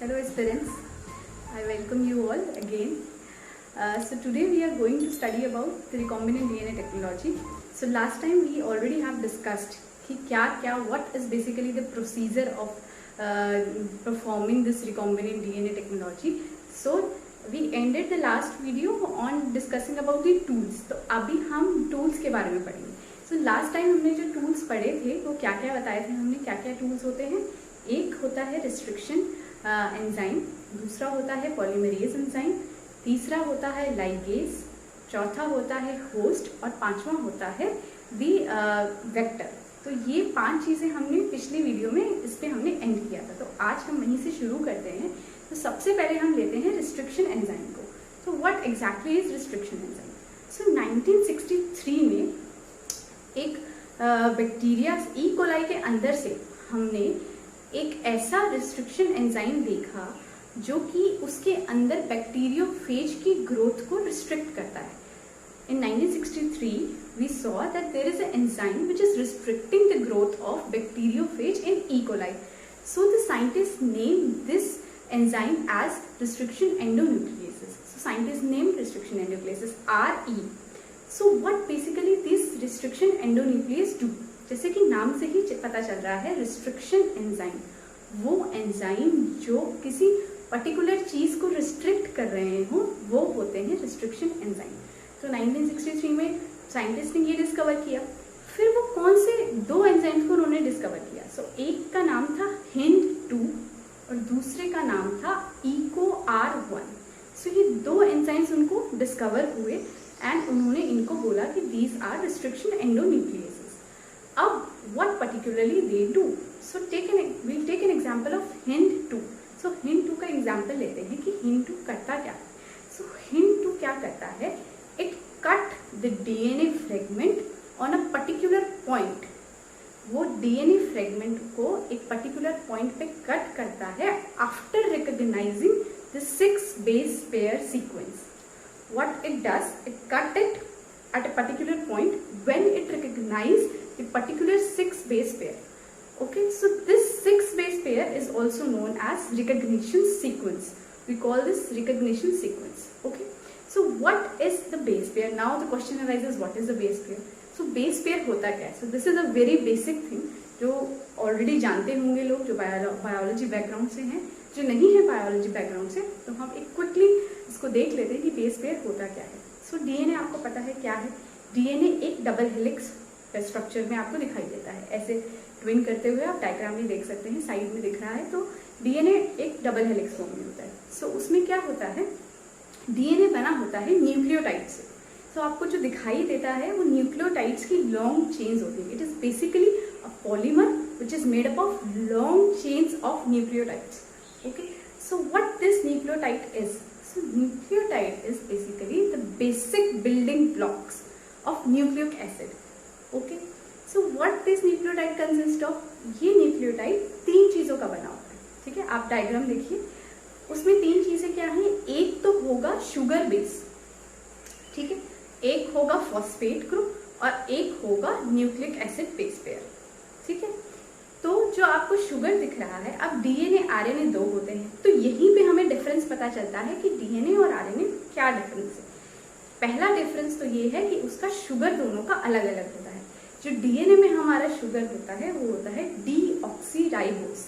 Hello aspirants, I welcome you all again. So today we are going to study about the recombinant DNA technology. So last time we already have discussed कि क्या what is basically the procedure of performing this recombinant DNA technology. So we ended the last video on discussing about the tools. तो अभी हम tools के बारे में पढ़ेंगे. So last time हमने जो tools पढ़े थे वो क्या बताए थे हमने, क्या tools होते हैं. एक होता है रिस्ट्रिक्शन एंजाइम, दूसरा होता है पॉलीमरेज एंजाइम, तीसरा होता है लाइगेज, चौथा होता है होस्ट और पांचवा होता है दी वेक्टर. तो ये 5 चीज़ें हमने पिछली वीडियो में इस पे हमने एंड किया था. तो आज हम वहीं से शुरू करते हैं. तो सबसे पहले हम लेते हैं रिस्ट्रिक्शन एंजाइम को. तो what exactly is restriction enzyme. So 1963 में एक बैक्टीरिया ई कोलाई के अंदर से हमने एक ऐसा रिस्ट्रिक्शन एंजाइम देखा जो कि उसके अंदर बैक्टीरियोफेज की ग्रोथ को रिस्ट्रिक्ट करता है. In 1963, we saw that there is an enzyme which is restricting the growth of bacteriophage in E. coli. So the scientists named this enzyme as restriction endonucleases. So scientists named restriction endonucleases RE. So what basically these restriction endonuclease do? जैसे कि नाम से ही पता चल रहा है restriction enzyme, वो enzyme जो किसी पर्टिकुलर चीज को रिस्ट्रिक्ट कर रहे हो वो होते हैं रिस्ट्रिक्शन एंजाइम. तो 1963 में साइंटिस्ट ने ये डिस्कवर किया. फिर वो कौन से 2 एंजाइम्स को उन्होंने डिस्कवर किया. सो एक का नाम था HIND2 और दूसरे का नाम था EcoR1. सो ये 2 एंजाइम्स उनको डिस्कवर हुए एंड उन्होंने इनको बोला कि दीज आर रिस्ट्रिक्शन एंडोन्यूक्लियेसेस. अब what particularly they do? So we'll take an example of HIND2. So HIND2 का एग्जाम्पल लेते हैं कि HIND2 करता क्या. So HIND2 क्या करता है, it cut the DNA fragment on a particular point. वो DNA fragment को एक particular point पे कट करता है after recognizing the 6 base pair sequence. What it does, it cut it at a particular point when it recognizes the particular 6 base pair. Okay, so this 6 base pair is also known as recognition sequence. We call this recognition sequence. Okay, so what is the base pair? Now the question arises, what is the base pair? So base pair होता क्या है? So this is a very basic thing जो already जानते होंगे लोग जो biology background से हैं. जो नहीं है बायोलॉजी बैकग्राउंड से तो हम एक क्विकली इसको देख लेते हैं कि बेस पेयर होता क्या है. सो डीएनए आपको पता है क्या है. डीएनए एक डबल हेलिक्स स्ट्रक्चर में आपको दिखाई देता है. ऐसे ट्विन करते हुए आप डायग्राम में देख सकते हैं, साइड में दिख रहा है. तो डीएनए एक डबल हेलिक्स फॉर्म में होता है. सो उसमें क्या होता है, डीएनए बना होता है न्यूक्लियोटाइड से. तो आपको जो दिखाई देता है वो न्यूक्लियोटाइड्स की लॉन्ग चेन्स होती है. It is basically a polymer which is made up of long chains of nucleotides. Okay, so what this nucleotide is. So nucleotide is basically the basic building blocks of nucleic acid. Okay, so what this nucleotide consist of. ये nucleotide 3 चीजों का बना होता है. ठीक है, आप diagram देखिए, उसमें 3 चीजें क्या हैं. एक तो होगा शुगर बेस, ठीक है, एक होगा फॉस्फेट ग्रुप और एक होगा न्यूक्लिक एसिड बेस पेयर. ठीक है, तो जो आपको शुगर दिख रहा है, अब डीएनए आरएनए 2 होते हैं. तो यहीं पे हमें डिफरेंस पता चलता है कि डीएनए और आरएनए क्या डिफरेंस है. पहला डिफरेंस तो ये है कि उसका शुगर दोनों का अलग अलग होता है. जो डीएनए में हमारा शुगर होता है वो होता है डीऑक्सीराइबोस.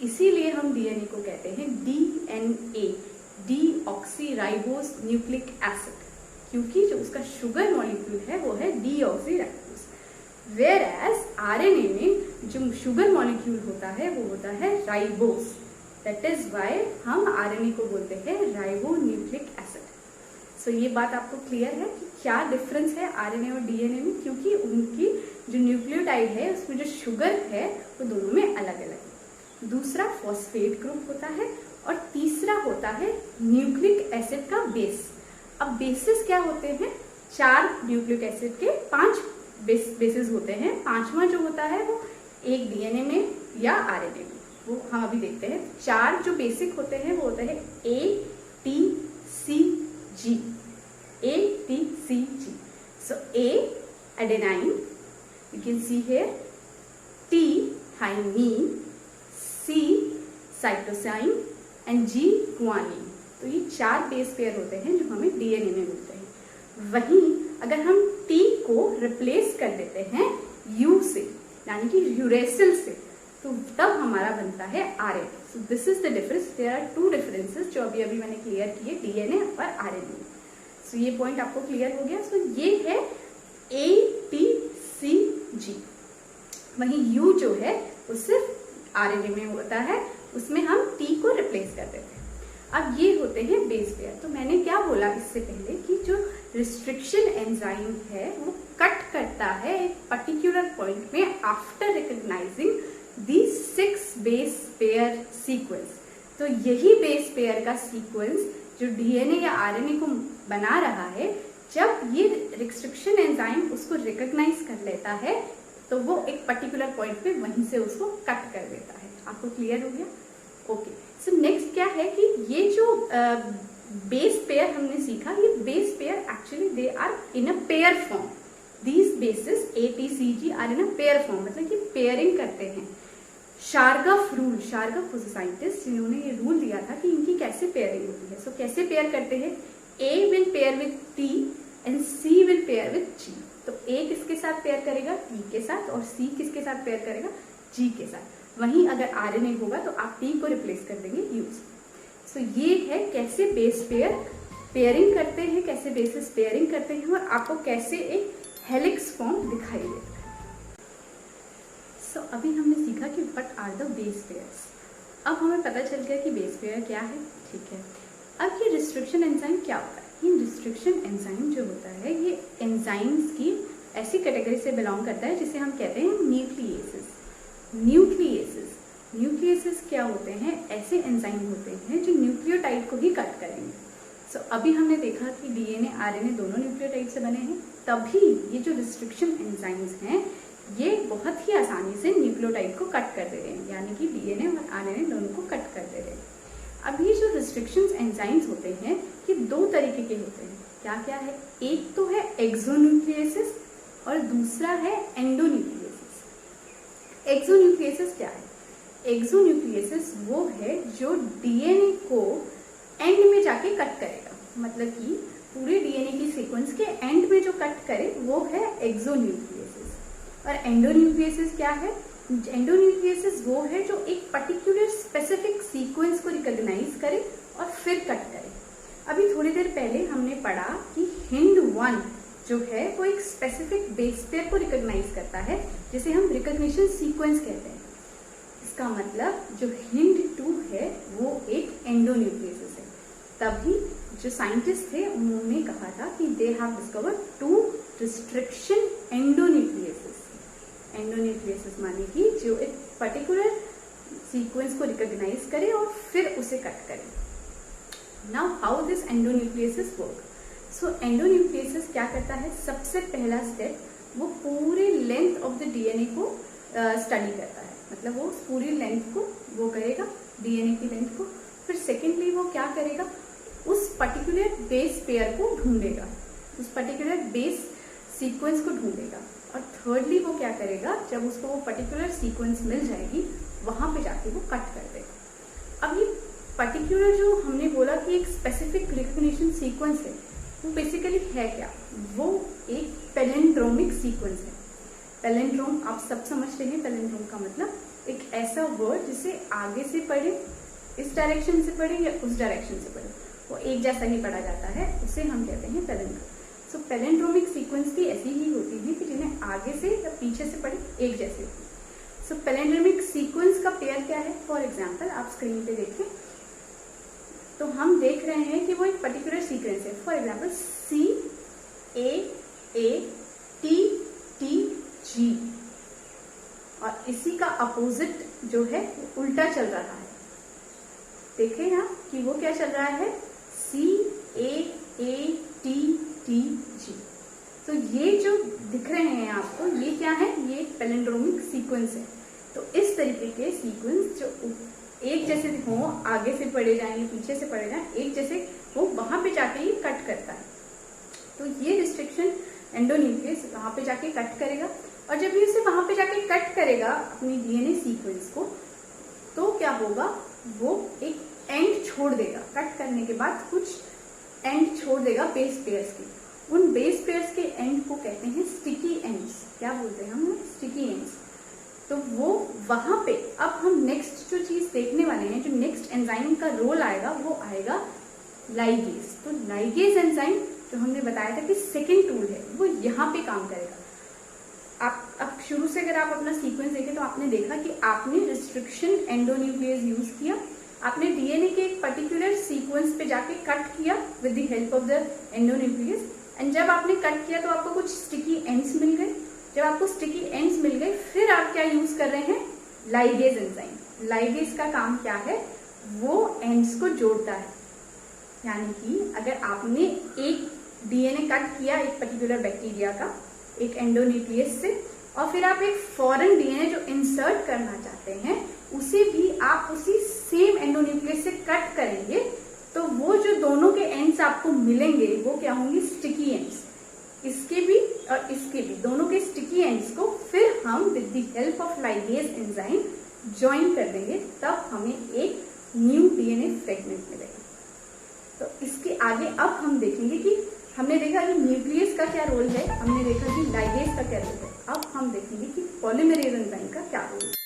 इसीलिए हम डीएनए को कहते हैं डीएनए, डीऑक्सीराइबोस न्यूक्लिक एसिड, क्योंकि जो उसका शुगर मॉलिक्यूल है वो है डीऑक्सीराइबोस. वेयर एज आरएनए में जो शुगर मॉलिक्यूल होता है वो होता है राइबोस. दैट इज वाई हम आरएनए को बोलते हैं राइबो न्यूक्लिक एसिड. सो ये बात आपको क्लियर है कि क्या डिफरेंस है आरएनए और डीएनए में, क्योंकि उनकी जो न्यूक्लियोटाइड है उसमें जो शुगर है वो दोनों में अलग अलग है. दूसरा फॉस्फेट ग्रुप होता है और तीसरा होता है न्यूक्लिक एसिड का बेस. अब बेसिस क्या होते हैं, 4 न्यूक्लिक एसिड के 5 बेसिस होते हैं. 5वां जो होता है वो एक डीएनए में या आरएनए में, वो हम अभी देखते हैं. 4 जो बेसिक होते हैं वो होते हैं ATCG. ATCG. So A adenine, you can see here, T thymine, C cytosine and G guanine. तो ये 4 बेस पेयर होते हैं जो हमें DNA में मिलते हैं। वहीं अगर हम T को रिप्लेस कर देते हैं U से, यानी कि यूरेसिल से, तो तब हमारा बनता है RNA। So this is the difference. There are 2 differences जो अभी मैंने क्लियर किए DNA और RNA। सो ये पॉइंट आपको क्लियर हो गया। सो ये है ATCG। वहीं U जो है वो सिर्फ RNA में होता है, उसमें हम T को रिप्लेस कर देते हैं। अब ये होते हैं बेस पेयर। तो मैंने क्या बोला इससे पहले कि जो रिस्ट्रिक्शन एंजाइम है वो कट करता है एक पर्टिकुलर पॉइंट में आफ्टर रिकॉग्नाइजिंग दी 6 बेस पेयर सीक्वेंस। तो यही बेस पेयर का सीक्वेंस जो DNA या RNA को बना रहा है, जब ये रिस्ट्रिक्शन एंजाइम उसको रिकॉग्नाइज कर लेता है तो वो एक पर्टिकुलर पॉइंट पे वहीं से उसको कट कर देता है। आपको क्लियर हो गया? ओके। सो नेक्स्ट क्या है कि ये जो बेस पेयर हमने सीखा, ये base pair actually they are in a pair form. These bases ATCG are in a pair form, मतलब कि पेयरिंग करते हैं। Chargaff rule, Chargaff was a scientist जिन्होंने ये रूल दिया था कि इनकी कैसे पेयरिंग होती है। सो कैसे पेयर करते हैं? A will pair with T and C will pair with G। तो A किसके साथ पेयर करेगा? T के साथ, और C किसके साथ पेयर करेगा? G के साथ। वहीं अगर RNA होगा तो आप T को रिप्लेस कर देंगे U से। सो ये है कैसे बेस पेयर पेयरिंग करते हैं, कैसे बेसिस पेयरिंग करते हैं, और आपको कैसे एक हेलिक्स फॉर्म दिखाई देता है। सो अभी हमने सीखा कि what are the base pairs. अब हमें पता चल गया कि बेस पेयर क्या है, ठीक है। अब ये रिस्ट्रिक्शन एंजाइम क्या होता है? ये रिस्ट्रिक्शन एंजाइम जो होता है ये एंजाइम्स की ऐसी कैटेगरी से बिलोंग करता है जिसे हम कहते हैं न्यूक्लिएसेस। न्यूक्लिएसेस, न्यूक्लिएसेस क्या होते हैं? ऐसे एंजाइम होते हैं जो न्यूक्लियोटाइड को ही कट करेंगे। सो अभी हमने देखा कि DNA RNA दोनों न्यूक्लियोटाइड से बने हैं, तभी ये जो रिस्ट्रिक्शन एंजाइम्स हैं ये बहुत ही आसानी से न्यूक्लियोटाइड को कट कर दे रहे हैं, यानी कि DNA और RNA दोनों को कट कर दे रहे हैं। अब ये जो रिस्ट्रिक्शन एंजाइम्स होते हैं ये 2 तरीके के होते हैं। क्या क्या है? एक तो है एक्सोन्यूक्लिएसिस और दूसरा है एंडोन्यूक्लिएसिस। एक्सोन्यूक्लिएसिस क्या है? एक्सोन्यूक्लिएसिस वो है जो DNA को एंड में जाके कट करेगा, मतलब कि पूरे DNA की सीक्वेंस के एंड में जो कट करे वो है एक्सोन्यूक्लिएसिस। और एंडोन्यूक्लिएसिस क्या है? एंडोन्यूक्लिएसिस वो है जो एक पर्टिकुलर स्पेसिफिक सीक्वेंस को रिकॉग्नाइज करे और फिर कट करे। अभी थोड़ी देर पहले हमने पढ़ा कि HIND1 जो है वो एक स्पेसिफिक बेस पेयर को रिकॉग्नाइज करता है जिसे हम रिकॉग्निशन सीक्वेंस कहते हैं। इसका मतलब जो HIND2 है वो एक एंडोन्यूक्लिएसिस है। तभी जो साइंटिस्ट थे उन्होंने कहा था कि दे हैव डिस्कवर्ड 2 रिस्ट्रिक्शन एंडोन्यूक्लिएसिस। एंडोन्यूक्लिएसिस माने कि जो एक पर्टिकुलर सीक्वेंस को रिकॉग्नाइज करे और फिर उसे कट करे। Now how this endonucleases work? So endonucleases क्या करता है? सबसे पहला स्टेप वो पूरे लेंथ ऑफ द DNA को स्टडी करता है, मतलब वो पूरी लेंथ को वो करेगा, DNA की लेंथ को। फिर सेकेंडली वो क्या करेगा? उस पर्टिकुलर बेस पेयर को ढूंढेगा, उस पर्टिकुलर बेस सीक्वेंस को ढूंढेगा। और थर्डली वो क्या करेगा? जब उसको वो पर्टिकुलर सीक्वेंस मिल जाएगी वहां पे जाके वो कट कर देगा। अब ये पर्टिकुलर जो हमने बोला कि एक स्पेसिफिक रिकॉग्निशन सीक्वेंस है, वो बेसिकली है क्या? वो एक पैलिंड्रोमिक सीक्वेंस है। पैलिंड्रोम आप सब समझते हैं। पैलिंड्रोम का मतलब एक ऐसा वर्ड जिसे आगे से पढ़े, इस डायरेक्शन से पढ़े या उस डायरेक्शन से पढ़े, वो एक जैसा ही पढ़ा जाता है, उसे हम कहते हैं पैलिंड्रोम। सो पैलिंड्रोमिक सीक्वेंस भी ऐसी ही होती है कि जिन्हें आगे से या पीछे से पढ़े एक जैसे होती है। सो पैलिंड्रोमिक सीक्वेंस का पेयर क्या है? फॉर एग्जाम्पल आप स्क्रीन पे देखें तो हम देख रहे हैं कि वो एक पर्टिकुलर सीक्वेंस है। फॉर एग्जाम्पल CAATTG, और इसी का अपोजिट जो है उल्टा चल रहा है। देखें यहाँ कि वो क्या चल रहा है? CAATTG। तो ये जो दिख रहे हैं आपको, ये क्या है? ये पैलिंड्रोमिक सीक्वेंस है। तो इस तरीके के सीक्वेंस जो एक जैसे हो, आगे से पढ़े जाएंगे, पीछे से पढ़े जाए, एक जैसे हो, वहां पे जाके ये कट करता है। तो ये रिस्ट्रिक्शन एंडोन्यूक्लियस वहां पे जाके कट करेगा, और जब ये उसे वहां पे जाके कट करेगा अपनी DNA सीक्वेंस को, तो क्या होगा? वो एक एंड छोड़ देगा, कट करने के बाद कुछ एंड छोड़ देगा बेस पेयर्स के। उन बेस पेयर्स के एंड को कहते हैं स्टिकी एंड्स। क्या बोलते हैं हम? Sticky ends. तो वो वहां पे अब हम नेक्स्ट जो चीज देखने वाले हैं, जो नेक्स्ट एंजाइम का रोल आएगा वो आएगा लाइगेज। तो लाइगेज एंजाइम जो हमने बताया था कि सेकेंड टूल है, वो यहाँ पे काम करेगा। आप अब शुरू से अगर आप अपना सीक्वेंस देखें तो आपने देखा कि आपने रिस्ट्रिक्शन एंडोन्यूक्लियस यूज किया, आपने डीएनए के एक पर्टिकुलर सीक्वेंस पे जाके कट किया with the help of the endonuclease, and जब आपने कट किया तो आपको कुछ स्टिकी एंड्स मिल गए। जब आपको स्टिकी एंड्स मिल गए, फिर आप क्या यूज कर रहे हैं? Ligase enzyme. लाइगेज का काम क्या है? वो एंड्स को जोड़ता है। यानी कि अगर आपने एक डीएनए कट किया एक पर्टिकुलर बैक्टीरिया का एक एंडोन्यूक्लियस से, और फिर आप एक फॉरेन डीएनए जो इंसर्ट करना चाहते हैं उसे भी आप उसी सेम एंडोन्यूक्लियस से कट करेंगे, तो वो जो दोनों के एंड्स आपको मिलेंगे वो क्या होंगे? Sticky ends. इसके भी और इसके भी, दोनों के स्टिकी एंड्स को फिर हम with the help of ligase enzyme join कर देंगे, तब हमें एक न्यू डीएनए फ्रेगमेंट मिलेगा। तो इसके आगे अब हम देखेंगे कि हमने देखा कि न्यूक्लियस का क्या रोल है, हमने देखा कि लाइगेज का क्या रोल है, अब हम देखेंगे कि पॉलीमरेज एंजाइम का क्या रोल है।